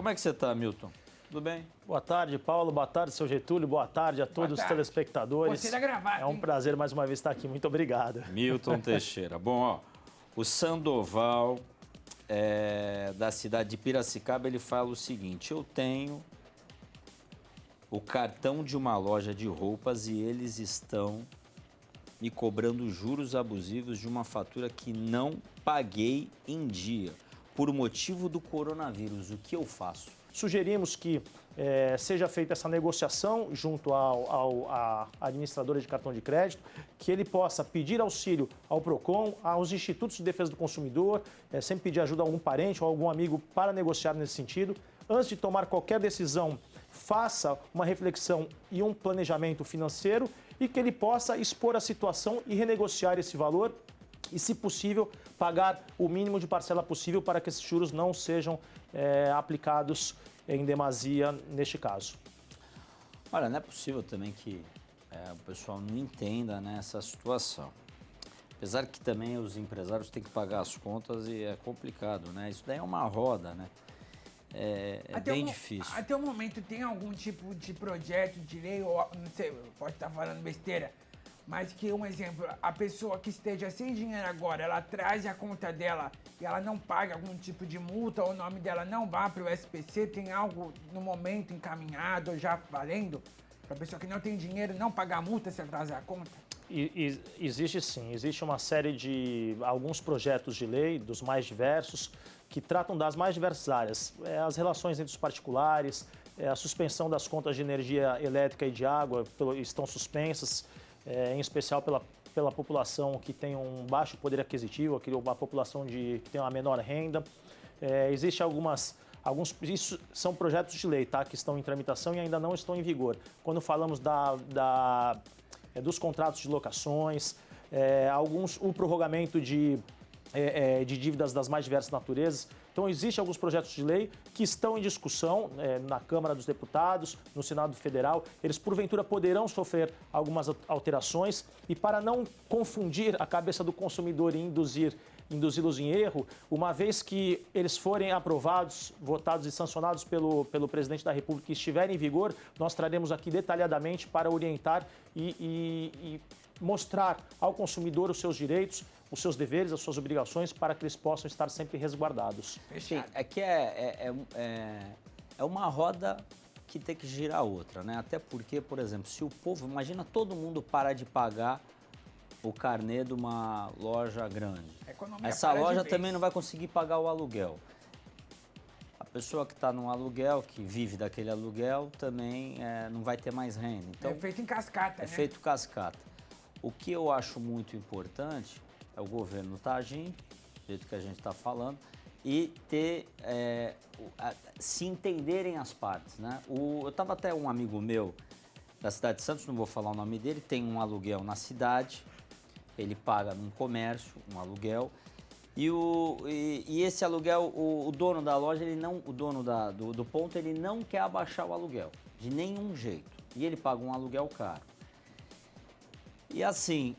Como é que você está, Milton? Tudo bem? Boa tarde, Paulo. Boa tarde, seu Getúlio. Boa tarde a todos os telespectadores. Gostei da gravata, É um prazer mais uma vez estar aqui. Muito obrigado. Milton Teixeira. Bom, ó, o Sandoval, da cidade de Piracicaba, ele fala o seguinte: eu tenho o cartão de uma loja de roupas e eles estão me cobrando juros abusivos de uma fatura que não paguei em dia, por motivo do coronavírus. O que eu faço? Sugerimos que seja feita essa negociação junto à administradora de cartão de crédito, que ele possa pedir auxílio ao PROCON, aos institutos de defesa do consumidor, sempre pedir ajuda a algum parente ou algum amigo para negociar nesse sentido. Antes de tomar qualquer decisão, faça uma reflexão e um planejamento financeiro e que ele possa expor a situação e renegociar esse valor e, se possível, pagar o mínimo de parcela possível para que esses juros não sejam aplicados em demasia neste caso. Olha, não é possível também que o pessoal não entenda, né, essa situação. Apesar que também os empresários têm que pagar as contas e é complicado, né? Isso daí é uma roda, né? É bem difícil. Até o momento tem algum tipo de projeto, de lei, ou não sei, pode estar falando besteira, mas que, um exemplo, a pessoa que esteja sem dinheiro agora, ela traz a conta dela e ela não paga algum tipo de multa, ou o nome dela não vá para o SPC, tem algo no momento encaminhado ou já valendo? Para a pessoa que não tem dinheiro não pagar a multa se atrasar a conta? Existe sim, existe uma série de alguns projetos de lei, dos mais diversos, que tratam das mais diversas áreas. As relações entre os particulares, a suspensão das contas de energia elétrica e de água estão suspensas, em especial pela população que tem um baixo poder aquisitivo, a população que tem uma menor renda. Existe isso são projetos de lei, tá, que estão em tramitação e ainda não estão em vigor. Quando falamos dos contratos de locações, o prorrogamento de dívidas das mais diversas naturezas. Então, existem alguns projetos de lei que estão em discussão na Câmara dos Deputados, no Senado Federal. Eles, porventura, poderão sofrer algumas alterações e, para não confundir a cabeça do consumidor e induzi-los em erro, uma vez que eles forem aprovados, votados e sancionados pelo presidente da República e estiverem em vigor, nós traremos aqui detalhadamente para orientar e mostrar ao consumidor os seus direitos, os seus deveres, as suas obrigações, para que eles possam estar sempre resguardados. Sim, aqui é uma roda que tem que girar outra, né? Até porque, por exemplo, se o povo, imagina todo mundo parar de pagar o carnê de uma loja grande. Essa loja também não vai conseguir pagar o aluguel. A pessoa que está no aluguel, que vive daquele aluguel, também não vai ter mais renda. Então, é feito em cascata, né? É feito cascata. O que eu acho muito importante é o governo estar agindo, do jeito que a gente está falando, e se entenderem as partes, né? Eu estava até um amigo meu da cidade de Santos, não vou falar o nome dele, tem um aluguel na cidade, ele paga num comércio, um aluguel, e esse aluguel, o dono da loja, o dono do ponto, ele não quer abaixar o aluguel, de nenhum jeito, e ele paga um aluguel caro. E assim,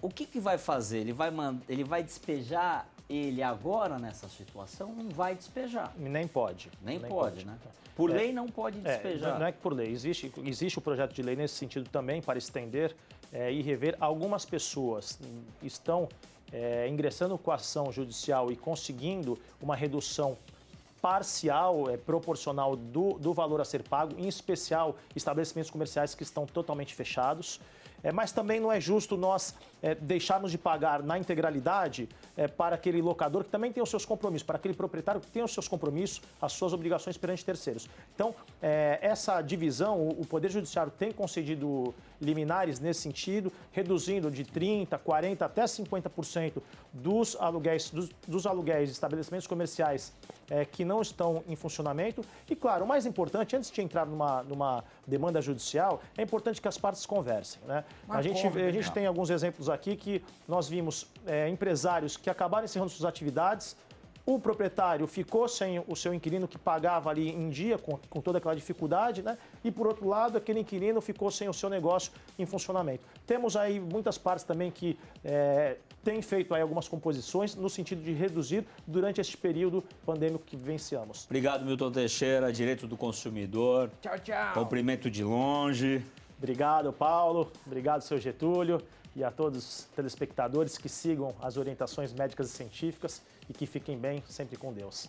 o que vai fazer? Ele vai despejar ele agora nessa situação? Não vai despejar. Nem pode. Nem pode, né? Por lei não pode despejar. Não é que por lei. Existe o projeto de lei nesse sentido também, para estender e rever. Algumas pessoas estão ingressando com a ação judicial e conseguindo uma redução parcial, proporcional do valor a ser pago, em especial estabelecimentos comerciais que estão totalmente fechados. Mas também não é justo nós deixarmos de pagar na integralidade para aquele locador que também tem os seus compromissos, para aquele proprietário que tem os seus compromissos, as suas obrigações perante terceiros. Então, essa divisão, o Poder Judiciário tem concedido liminares nesse sentido, reduzindo de 30%, 40% até 50% dos aluguéis de estabelecimentos comerciais que não estão em funcionamento. E, claro, o mais importante, antes de entrar numa demanda judicial, é importante que as partes conversem, né? A gente tem alguns exemplos aqui que nós vimos empresários que acabaram encerrando suas atividades, o proprietário ficou sem o seu inquilino que pagava ali em dia, com toda aquela dificuldade, né? E por outro lado, aquele inquilino ficou sem o seu negócio em funcionamento. Temos aí muitas partes também que têm feito aí algumas composições no sentido de reduzir durante este período pandêmico que vivenciamos. Obrigado, Milton Teixeira, Direito do Consumidor. Tchau, tchau. Cumprimento de longe. Obrigado, Paulo. Obrigado, seu Getúlio. E a todos os telespectadores que sigam as orientações médicas e científicas e que fiquem bem, sempre com Deus.